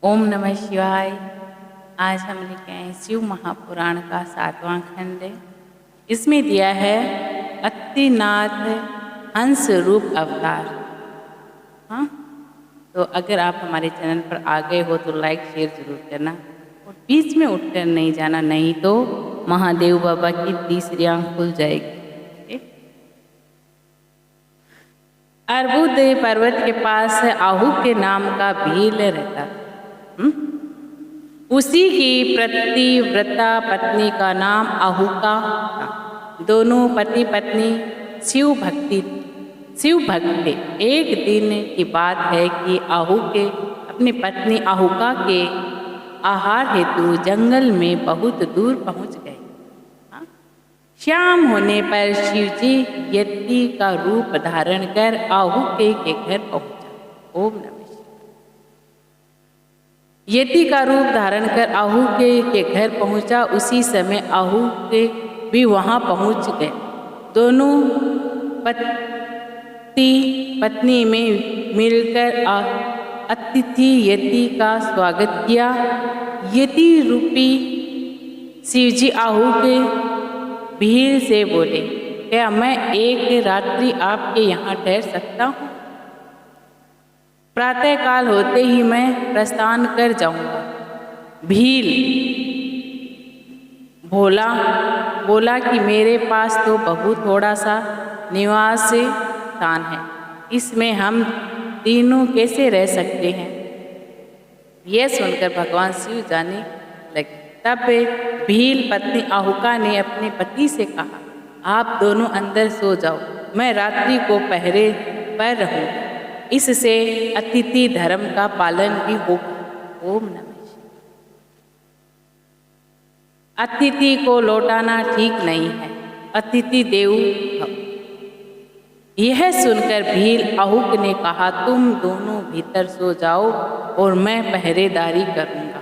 ओम नमः शिवाय। आज हम लेके आए शिव महापुराण का 7वां खंड। इसमें दिया है अत्तिनाथ हंस रूप अवतार। हाँ, तो अगर आप हमारे चैनल पर आ गए हो तो लाइक शेयर जरूर करना और बीच में उठकर नहीं जाना, नहीं तो महादेव बाबा की तीसरी आंख खुल जाएगी। अर्बुद पर्वत के पास आहू के नाम का भील रहता था। उसी की प्रतिव्रता पत्नी का नाम अहुका था। दोनों पति पत्नी शिव भक्त थे। एक दिन की बात है कि आहू के अपनी पत्नी अहुका के आहार हेतु जंगल में बहुत दूर पहुंच गए। शाम होने पर शिवजी यति का रूप धारण कर आहू के घर पहुंचा। ओम नमः। यति का रूप धारण कर आहू के घर पहुंचा। उसी समय आहू के भी वहां पहुंच गए। दोनों पति पत्नी में मिलकर अतिथि यति का स्वागत किया। यति रूपी शिवजी आहू के भील से बोले, क्या मैं एक रात्रि आपके यहाँ ठहर सकता हूँ? प्रातः काल होते ही मैं प्रस्थान कर जाऊंगा। भील बोला कि मेरे पास तो बहुत थोड़ा सा निवास स्थान है, इसमें हम तीनों कैसे रह सकते हैं? यह सुनकर भगवान शिव जाने लगे। तब भील पत्नी अहुका ने अपने पति से कहा, आप दोनों अंदर सो जाओ, मैं रात्रि को पहरे पर रहूंगा। इससे अतिथि धर्म का पालन भी होगा। ओम नमः। अतिथि को लौटाना ठीक नहीं है, अतिथि देव भव। यह सुनकर भील अहुक ने कहा, तुम दोनों भीतर सो जाओ और मैं पहरेदारी करूंगा।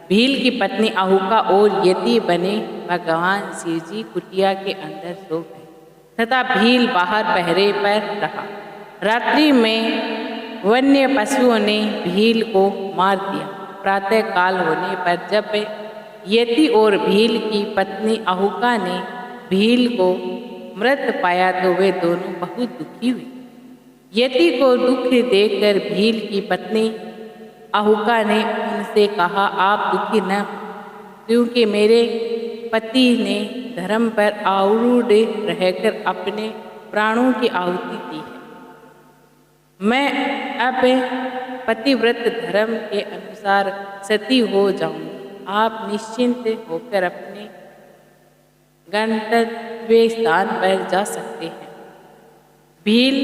भील की पत्नी अहुका और यति बने भगवान शिवजी कुटिया के अंदर सो गए तथा भील बाहर पहरे पर रहा। रात्रि में वन्य पशुओं ने भील को मार दिया। प्रातः काल होने पर जब यति और भील की पत्नी अहुका ने भील को मृत पाया तो वे दोनों बहुत दुखी हुई। यति को दुख देखकर भील की पत्नी अहुका ने उनसे कहा, आप दुखी न हो, क्योंकि मेरे पति ने धर्म पर आरूढ़ रहकर अपने प्राणों की आहुति दी है। मैं अब पतिव्रत धर्म के अनुसार सती हो जाऊंगी। आप निश्चिंत होकर अपने गंतव्य स्थान पर जा सकते हैं। भील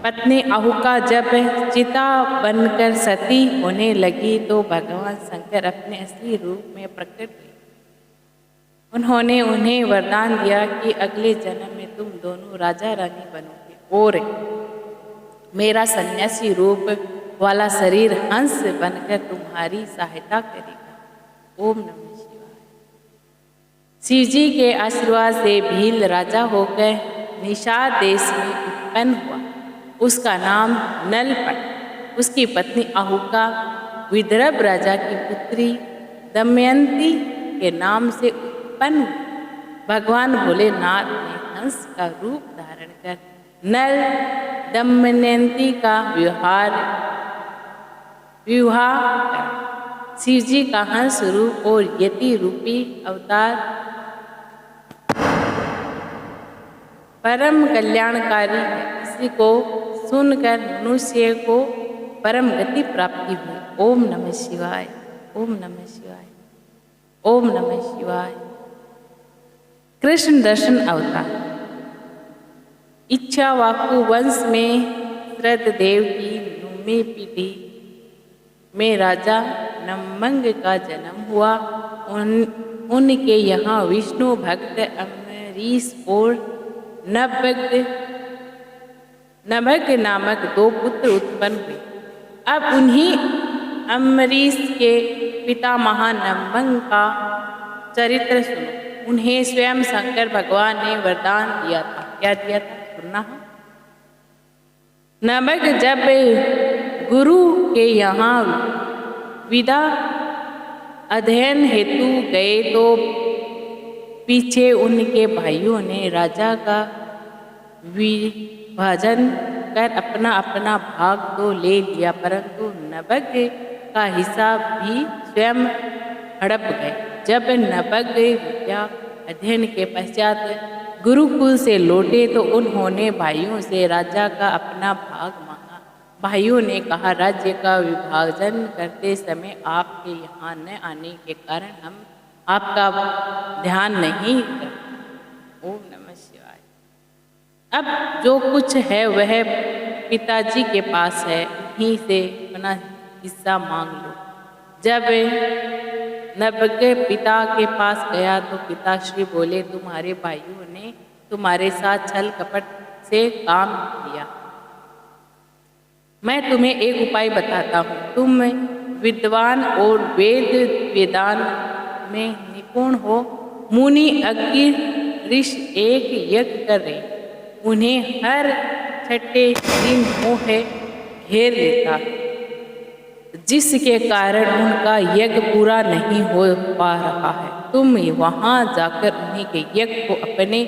पत्नी अहुका जब चिता बनकर सती होने लगी तो भगवान शंकर अपने असली रूप में प्रकट हुए। उन्होंने उन्हें वरदान दिया कि अगले जन्म में तुम दोनों राजा रानी बनोगे और मेरा सन्यासी रूप वाला शरीर हंस बनकर तुम्हारी सहायता करेगा। ओम नमः शिवाय। शिवजी के आशीर्वाद से भील राजा होकर निषाद देश में उत्पन्न हुआ। उसका नाम नलपट। उसकी पत्नी अहुका विदर्भ राजा की पुत्री दमयंती के नाम से उत्पन्न हुई। भगवान भोलेनाथ ने हंस का रूप धारण कर नल दमयंती का विवाह करा। शिवजी का हंस रूप और यति रूपी अवतार परम कल्याणकारी है। इसी को सुनकर मनुष्य को परम गति प्राप्ति हुई। ओम नमः शिवाय। ओम नमः शिवाय। ओम नमः शिवाय। कृष्ण दर्शन अवतार। इक्ष्वाकु वंश में श्रद्धदेव की नौवीं पीढ़ी में राजा नम्मंग का जन्म हुआ। उनके यहाँ विष्णु भक्त अम्बरीश और नभग नामक दो पुत्र उत्पन्न हुए। अब उन्हीं अम्बरीश के पिता महानम्मंग का चरित्र सुनो। उन्हें स्वयं शंकर भगवान ने वरदान दिया था। क्या दिया था? सुनना है। नभग जब गुरु के यहाँ विदा अध्ययन हेतु गए तो पीछे उनके भाइयों ने राजा का विभाजन कर अपना अपना भाग तो ले लिया, परंतु नवग का हिस्सा भी स्वयं हड़प गए। जब नवग विद्या अध्ययन के पश्चात गुरुकुल से लौटे तो उन्होंने भाइयों से राजा का अपना भाग मांगा। भाइयों ने कहा, राज्य का विभाजन करते समय आपके यहाँ न आने के कारण हम आपका ध्यान नहीं करते। ओम नमः शिवाय। अब जो कुछ है वह पिताजी के पास है, उन्हीं से अपना हिस्सा मांग लो। जब नवग पिता के पास गया तो पिताश्री बोले, तुम्हारे भाइयों ने तुम्हारे साथ छल कपट से काम लिया। मैं तुम्हें एक उपाय बताता हूँ। तुम विद्वान और वेदांत में निपुण हो। मुनि अग्नि ऋषि एक यज्ञ कर रहे, उन्हें हर छठे दिन मोह घेर लेता, जिसके कारण उनका यज्ञ पूरा नहीं हो पा रहा है। तुम वहां जाकर उन्हीं के यज्ञ को अपने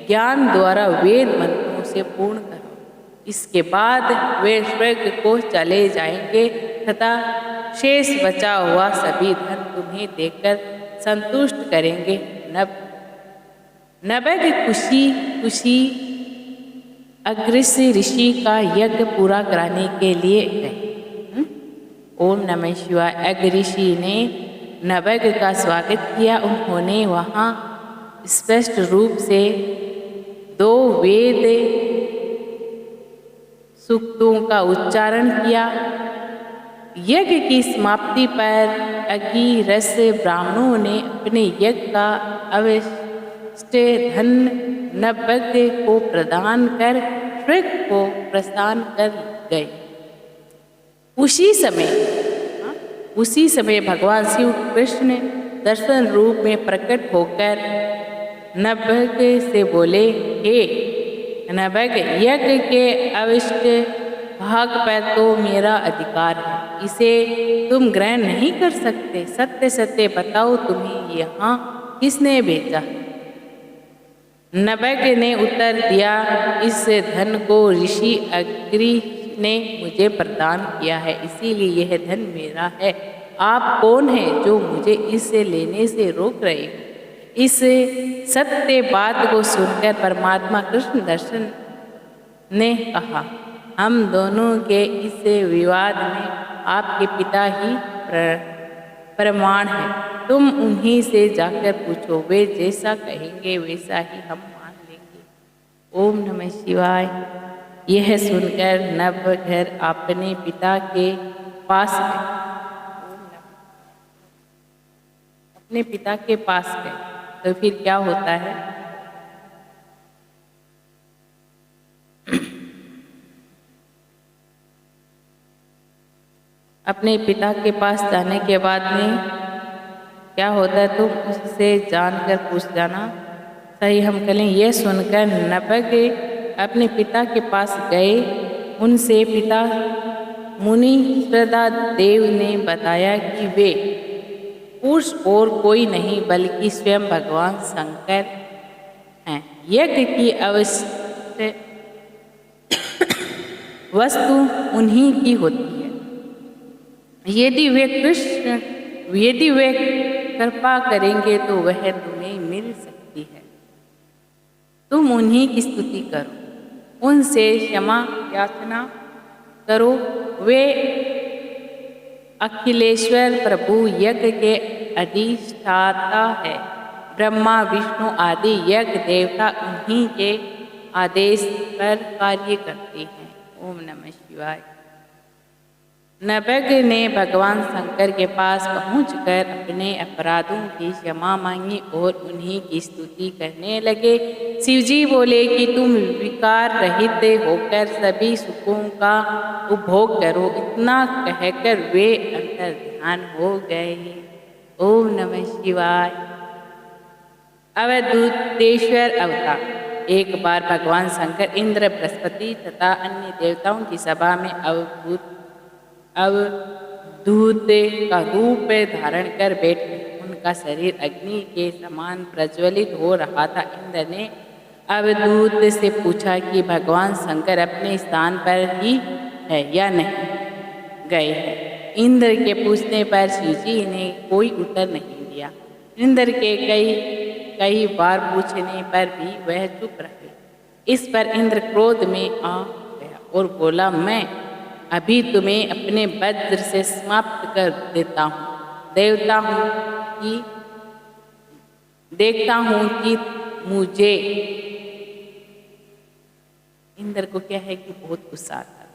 ज्ञान द्वारा वेद मंत्रों से पूर्ण करो। इसके बाद वे स्वर्ग को चले जाएंगे तथा शेष बचा हुआ सभी धन तुम्हें देकर संतुष्ट करेंगे। नवग खुशी अग्रसी ऋषि का यज्ञ पूरा कराने के लिए गए। ओम नमः शिवाय। अग्र ऋषि ने नवग का स्वागत किया। उन्होंने वहाँ स्पष्ट रूप से 2 वेद सूक्तों का उच्चारण किया। यज्ञ की समाप्ति पर अगिरस ब्राह्मणों ने अपने यज्ञ का अवशिष्ट धन नवग को प्रदान कर स्वर्ग को प्रस्थान कर गए। उसी समय भगवान शिव कृष्ण दर्शन रूप में प्रकट होकर नवग से बोले, हे नवग, यज्ञ के अवशिष्ट भाग पर तो मेरा अधिकार है, इसे तुम ग्रहण नहीं कर सकते। सत्य सत्य बताओ, तुम्हें यहाँ किसने भेजा? नवग ने उत्तर दिया, इस धन को ऋषि अग्नि ने मुझे प्रदान किया है, इसीलिए यह धन मेरा है। आप कौन हैं जो मुझे इससे लेने से रोक रहे हो? इस सत्य बात को सुनकर परमात्मा कृष्ण दर्शन ने कहा, हम दोनों के इस विवाद में आपके पिता ही प्रमाण है। तुम उन्हीं से जाकर पूछो, वे जैसा कहेंगे वैसा ही हम मान लेंगे। ओम नमः शिवाय। यह सुनकर नवघर अपने पिता के पास गए। अपने पिता के पास गए तो फिर क्या होता है? अपने पिता के पास जाने के बाद में क्या होता है, तुम उससे जानकर पूछ जाना। सही हम कहें। यह सुनकर नवग अपने पिता के पास गए। उनसे पिता मुनि श्रद्धा देव ने बताया कि वे पुरुष और कोई नहीं बल्कि स्वयं भगवान शंकर हैं। यज्ञ की अवश्य वस्तु उन्हीं की होती है। यदि वे कृपा करेंगे तो वह तुम्हें मिल सकती है। तुम उन्हीं की स्तुति करो, उनसे क्षमा याचना करो। वे अखिलेश्वर प्रभु यज्ञ के अधिष्ठाता है। ब्रह्मा विष्णु आदि यज्ञ देवता उन्हीं के आदेश पर कार्य करते हैं। ओम नमः शिवाय। नवग ने भगवान शंकर के पास पहुंचकर अपने अपराधों की क्षमा मांगी और उन्हीं की स्तुति करने लगे। शिवजी बोले कि तुम विकार रहित होकर सभी सुखों का उपभोग करो। इतना कहकर वे अंतर ध्यान हो गए। ओम नमः शिवाय। अवधूतेश्वर अवतार। एक बार भगवान शंकर इंद्र, बृहस्पति तथा अन्य देवताओं की सभा में दूत का रूप धारण कर बैठे। उनका शरीर अग्नि के समान प्रज्वलित हो रहा था। इंद्र ने अवधूत से पूछा कि भगवान शंकर अपने स्थान पर ही है या नहीं गए हैं। इंद्र के पूछने पर शिवजी ने कोई उत्तर नहीं दिया। इंद्र के कई बार पूछने पर भी वह चुप रहे। इस पर इंद्र क्रोध में आ गया और बोला, मैं अभी तुम्हें अपने वज्र से समाप्त कर देता हूँ। देखता हूँ कि मुझे। इंद्र को क्या है कि बहुत गुस्सा आता है,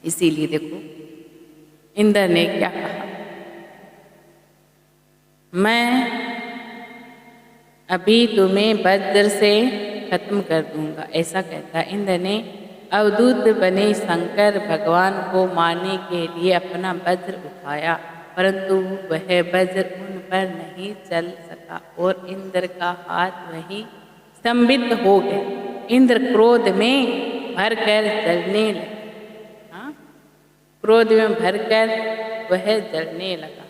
इसीलिए देखो इंद्र ने क्या कहा, मैं अभी तुम्हें वज्र से खत्म कर दूंगा, ऐसा कहता। इंद्र ने अवधूत बने शंकर भगवान को मारने के लिए अपना वज्र उठाया, परंतु वह वज्र उन पर नहीं चल सका और इंद्र का हाथ वहीं स्तंभित हो गया। इंद्र क्रोध में भरकर जलने लगा। क्रोध में भरकर वह जलने लगा।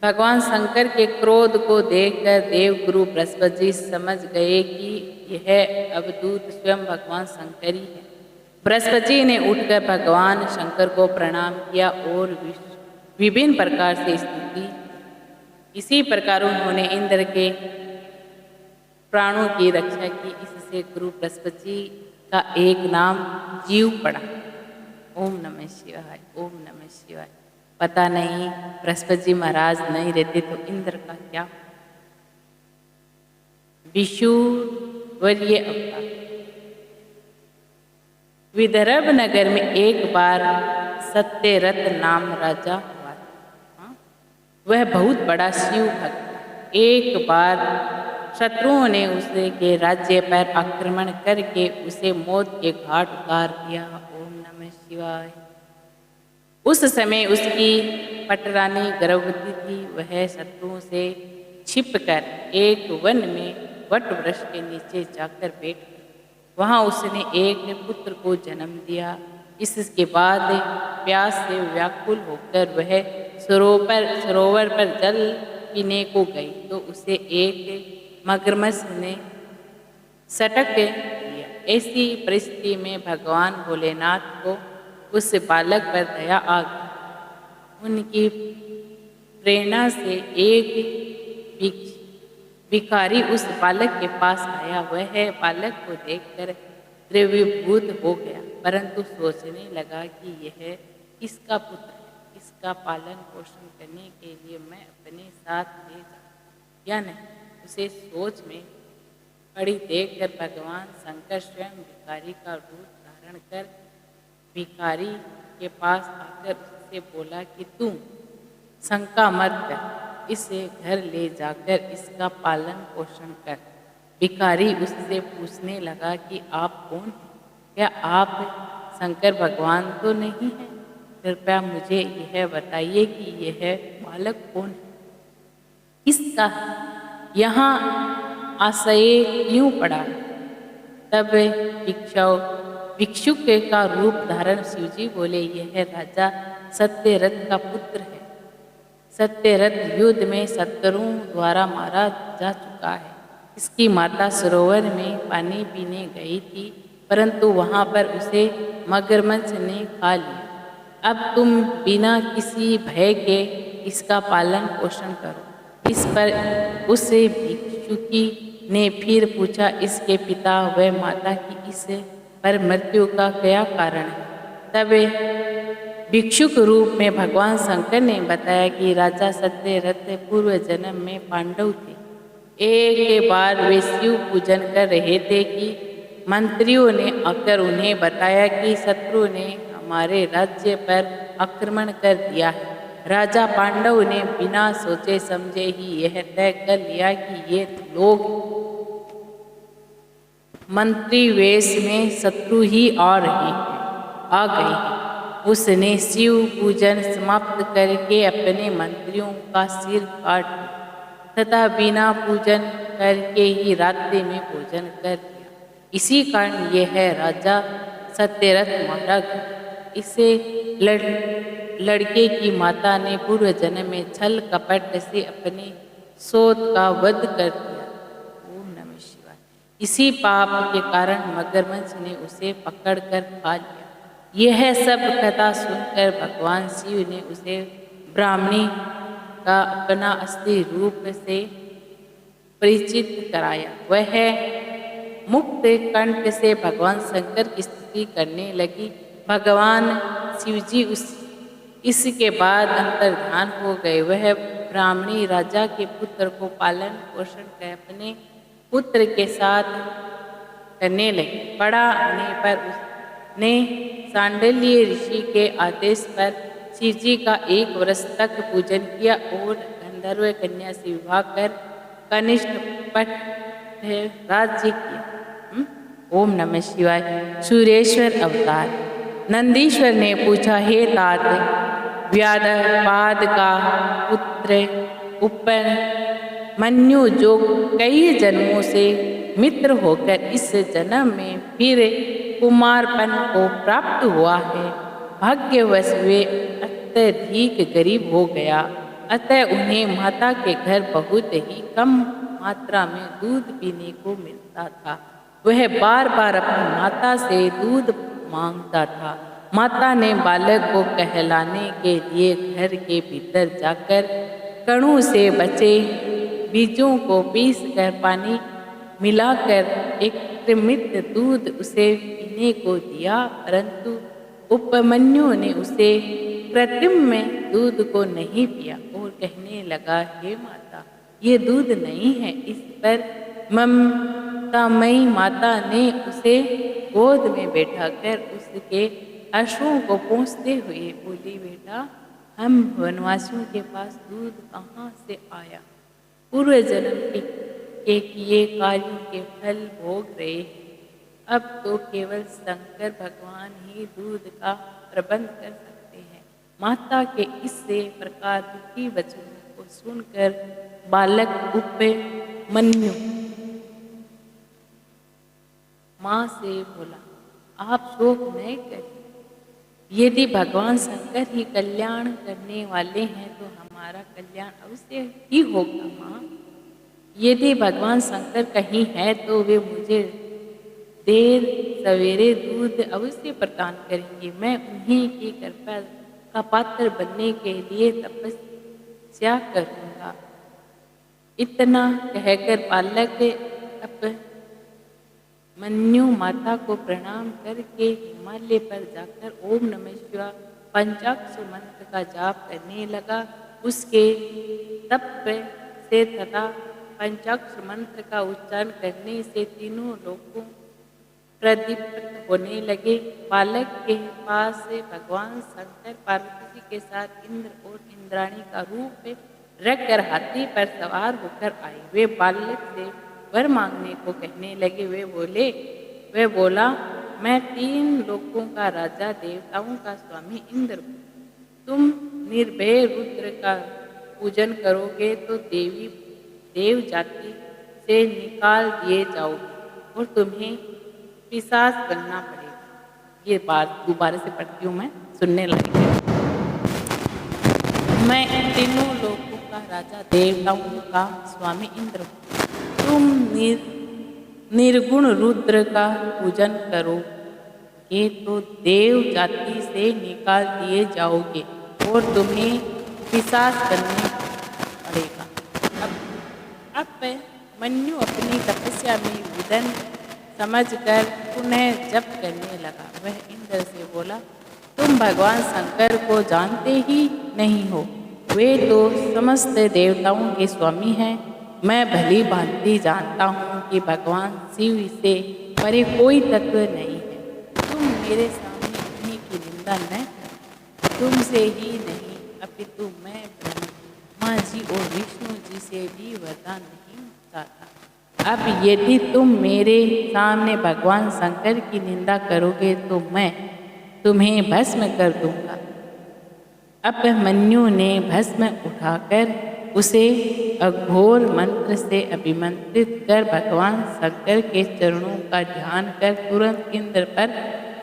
भगवान शंकर के क्रोध को देखकर देवगुरु बृहस्पति जी समझ गए कि यह अवधूत स्वयं भगवान शंकर ही है। बृहस्पति जी ने उठकर भगवान शंकर को प्रणाम किया और विभिन्न प्रकार से स्तुति। इसी प्रकार उन्होंने इंद्र के प्राणों की रक्षा की। इससे गुरु बृहस्पति जी का एक नाम जीव पड़ा। ओम नमः शिवाय, ओम नमः शिवाय। पता नहीं बृहस्पति जी महाराज नहीं रहते तो इंद्र का क्या। विषुवर्य अवतार। विदर्भ नगर में एक बार सत्यरथ नाम राजा हुआ था। वह बहुत बड़ा शिव भक्त। एक बार शत्रुओं ने उसके राज्य पर आक्रमण करके उसे मौत के घाट उतार दिया। ओम नमः शिवाय। उस समय उसकी पटरानी गर्भवती थी। वह शत्रुओं से छिपकर एक वन में वट वृक्ष के नीचे जाकर बैठ गई। वहाँ उसने एक पुत्र को जन्म दिया। इसके बाद प्यास से व्याकुल होकर वह सरोवर पर जल पीने को गई तो उसे एक मगरमच्छ ने सटक लिया। ऐसी परिस्थिति में भगवान भोलेनाथ को उस बालक पर दया आ गई। उनकी प्रेरणा से एक भिखारी उस बालक के पास आया। वह बालक को देखकर द्रवीभूत हो गया, परंतु सोचने लगा कि यह किसका पुत्र है। इसका पालन पोषण करने के लिए मैं अपने साथ ले जाऊं या नहीं, उसे सोच में पड़ी देखकर भगवान शंकर स्वयं भिखारी का रूप धारण कर भिखारी के पास आकर उससे बोला कि तू शंका मत कर, इसे घर ले जाकर इसका पालन पोषण कर। भिखारी उससे पूछने लगा कि आप कौन हैं? क्या आप शंकर भगवान तो नहीं हैं? कृपया मुझे यह बताइए कि यह बालक कौन है, किसका यहाँ आश्रय क्यों पड़ा। तब भिक्षुक का रूप धारण शिवजी बोले, यह राजा सत्यरथ का पुत्र है। सत्यरथ युद्ध में शत्रुओं द्वारा मारा जा चुका है। इसकी माता सरोवर में पानी पीने गई थी, परंतु वहाँ पर उसे मगरमच्छ ने खा लिया। अब तुम बिना किसी भय के इसका पालन पोषण करो। इस पर उससे भिक्षुकी ने फिर पूछा, इसके पिता व माता की इस पर मृत्यु का क्या कारण है। तब भिक्षुक रूप में भगवान शंकर ने बताया कि राजा सत्यरथ पूर्व जन्म में पांडव थे। एक बार वे शिव पूजन कर रहे थे कि मंत्रियों ने आकर उन्हें बताया कि शत्रु ने हमारे राज्य पर आक्रमण कर दिया है। राजा पांडव ने बिना सोचे समझे ही यह तय कर लिया कि ये लोग मंत्री वेश में शत्रु ही आ गए हैं। उसने शिव पूजन समाप्त करके अपने मंत्रियों का सिर काट दिया तथा बिना पूजन करके ही रात्रि में भोजन कर लिया। इसी कारण यह राजा सत्यरथ मारा गया। इसे लड़के की माता ने पूर्व जन्म में छल कपट से अपने सोत का वध कर दिया। ओम नमः शिवाय। इसी पाप के कारण मगरमच्छ ने उसे पकड़कर खा लिया। यह सब कथा सुनकर भगवान शिव ने उसे ब्राह्मणी का अपना असली रूप से परिचित कराया। वह मुक्त कंठ से भगवान शंकर की स्तुति करने लगी। भगवान शिवजी इसके बाद अंतर्धान हो गए। वह ब्राह्मणी राजा के पुत्र को पालन पोषण कर अपने पुत्र के साथ करने लगी। बड़ा होने पर उसने सांडल्य ऋषि के आदेश पर शिवजी का 1 वर्ष तक पूजन किया और गंधर्व कन्या से विवाह कर कनिष्ठ पट राज्य किया। ओम नमः शिवाय। सूर्येश्वर अवतार। नंदीश्वर ने पूछा, हे तात, व्याधपाद का पुत्र उपमन्यु जो कई जन्मों से मित्र होकर इस जन्म में फिर कुमारपन को प्राप्त हुआ है, भाग्यवश वे अत्यधिक गरीब हो गया, अतः उन्हें माता के घर बहुत ही कम मात्रा में दूध पीने को मिलता था। वह बार बार अपनी माता से दूध मांगता था। माता ने बालक को कहलाने के लिए घर के भीतर जाकर कणों से बचे बीजों को पीसकर पानी मिलाकर एक कृत्रिम दूध उसे पीने को दिया, परंतु उपमन्यु ने उसे कृत्रिम में दूध को नहीं पिया और कहने लगा, हे माता, ये दूध नहीं है। इस पर ममतामयी माता ने उसे गोद में बैठाकर उसके अश्रुओं को पोंछते हुए बोली, बेटा, हम वनवासियों के पास दूध कहाँ से आया? पूर्व जन्म के किए कार्यों के फल भोग रहे हैं। अब तो केवल शंकर भगवान ही दूध का प्रबंध कर सकते हैं। माता के इससे प्रकार दुखी वचनों को सुनकर बालक उपमन्यु माँ से बोला, आप शोक नहीं करें। यदि भगवान शंकर ही कल्याण करने वाले हैं तो हमारा कल्याण अवश्य ही होगा। माँ, यदि भगवान शंकर कहीं है तो वे मुझे देर सवेरे दूध अवश्य प्रदान करेंगे। मैं उन्हीं की कृपा का पात्र बनने के लिए तपस्या करूँगा। इतना कहकर बालक उपमन्यु माता को प्रणाम करके हिमालय पर जाकर ओम नमः शिवाय पंचाक्षर मंत्र का जाप करने लगा। उसके तप से तथा पंचाक्षर मंत्र का उच्चारण करने से तीनों लोगों प्रदीप्त होने लगे। बालक के पास से भगवान शंकर पार्वती के साथ इंद्र और इंद्राणी का रूप रखकर हाथी पर सवार होकर आए। वे बालक से वर मांगने को कहने लगे। वे बोला, मैं 3 लोकों का राजा, देवताओं का स्वामी इंद्र हूँ। तुम निर्भय रुद्र का पूजन करोगे तो देव जाति से निकाल दिए जाओगे और तुम्हें पिशाच बनना पड़ेगा। ये बात दोबारा से पढ़ती हूँ, मैं सुनने लायक है। मैं इन तीनों लोगों का राजा, देवताओं का स्वामी इंद्र हूँ। तुम निर्गुण रुद्र का पूजन करोगे तो देव जाति से निकाल दिए जाओगे और तुम्हें पिशाच बनना पड़ेगा। अब मन्यु अपनी तपस्या में विघ्न समझकर पुनः जप करने लगा। वह इंद्र से बोला, तुम भगवान शंकर को जानते ही नहीं हो। वे तो समस्त देवताओं के स्वामी हैं। मैं भली भांति जानता हूँ कि भगवान शिव से परे कोई तत्व नहीं है। तुम मेरे सामने उन्हीं की निंदा न करो। तुमसे ही नहीं अपितु मैं ब्रह्मा जी और विष्णु जी से भी वरदान नहीं चाहता। अब यदि तुम मेरे सामने भगवान शंकर की निंदा करोगे तो मैं तुम्हें भस्म कर दूंगा। अब मन्यु ने भस्म उठाकर उसे अघोर मंत्र से अभिमंत्रित कर भगवान शंकर के चरणों का ध्यान कर तुरंत इंद्र पर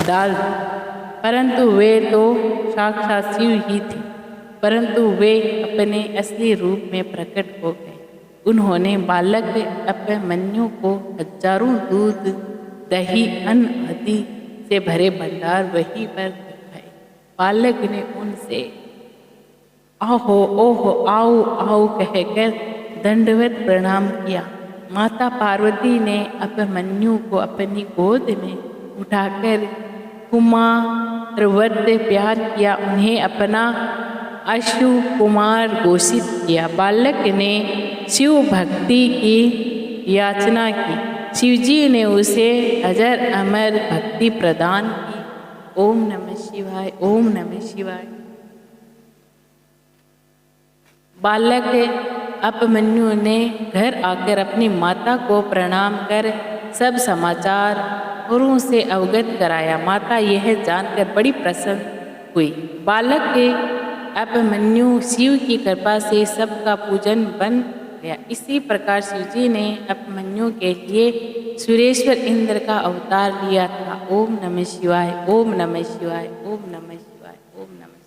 डाल दिया। परंतु वे तो साक्षात शिव ही थे, परंतु वे अपने असली रूप में प्रकट हो गए। उन्होंने बालक अभिमन्यु को हजारों दूध, दही, अन्न आदि से भरे भंडार वहीं पर दिखाए। बालक ने उनसे आहो ओहो आओ आओ कहकर दंडवत प्रणाम किया। माता पार्वती ने अभिमन्यु को अपनी गोद में उठाकर कुमारवत प्यार किया, उन्हें अपना अश्रु कुमार घोषित किया। बालक ने शिव भक्ति की याचना की। शिवजी ने उसे अजर अमर भक्ति प्रदान की। ओम नमः शिवाय, ओम नमः शिवाय। बालक अभिमन्यु ने घर आकर अपनी माता को प्रणाम कर सब समाचार गुरुओं से अवगत कराया। माता यह जानकर बड़ी प्रसन्न हुई। बालक के अभिमन्यु शिव की कृपा से सबका पूजन बन गया। इसी प्रकार शिवजी ने अभिमन्यु के लिए सुरेश्वर इंद्र का अवतार लिया था। ओम नमः शिवाय, ओम नमः शिवाय, ओम नमः शिवाय, ओम नमः